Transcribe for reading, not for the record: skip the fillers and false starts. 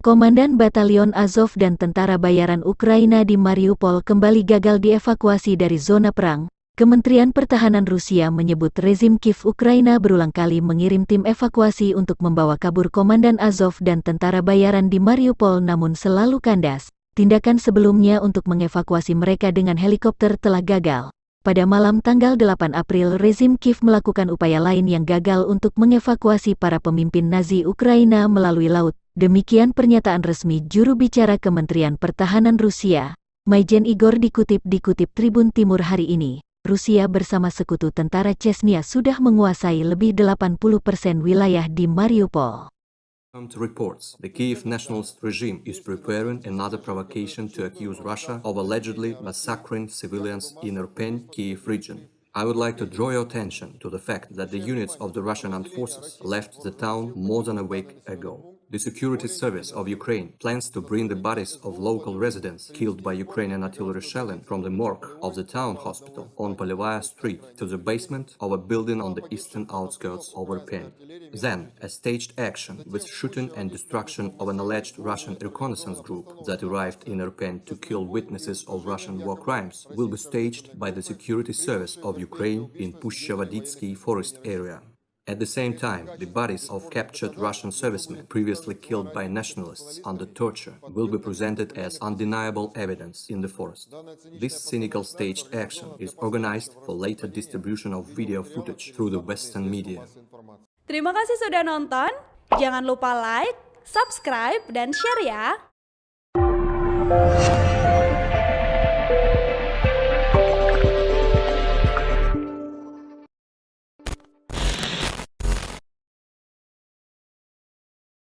Komandan Batalion Azov dan tentara bayaran Ukraina di Mariupol kembali gagal dievakuasi dari zona perang. Kementerian Pertahanan Rusia menyebut rezim Kiev Ukraina berulang kali mengirim tim evakuasi untuk membawa kabur Komandan Azov dan tentara bayaran di Mariupol namun selalu kandas. Tindakan sebelumnya untuk mengevakuasi mereka dengan helikopter telah gagal. Pada malam tanggal 8 April, rezim Kiev melakukan upaya lain yang gagal untuk mengevakuasi para pemimpin Nazi Ukraina melalui laut. Demikian pernyataan resmi juru bicara Kementerian Pertahanan Rusia, Maijen Igor dikutip Tribun Timur hari ini. Rusia bersama sekutu tentara Chechnya sudah menguasai lebih 80% wilayah di Mariupol. To reports, the Kiev nationalist regime is preparing another provocation to accuse Russia of allegedly massacring civilians in Irpin, Kiev region. I would like to draw your attention to the fact that the units of the Russian armed forces left the town more than a week ago. The Security Service of Ukraine plans to bring the bodies of local residents killed by Ukrainian artillery shelling from the morgue of the town hospital on Polevaya Street to the basement of a building on the eastern outskirts of Irpin. Then, a staged action with shooting and destruction of an alleged Russian reconnaissance group that arrived in Irpin to kill witnesses of Russian war crimes will be staged by the Security Service of Ukraine in Pushchavoditsky forest area. At the same time, the bodies of captured Russian servicemen previously killed by nationalists under torture will be presented as undeniable evidence in the forest. This cynical staged action is organized for later distribution of video footage through the Western media. Terima kasih sudah nonton. Jangan lupa like, subscribe, dan share ya.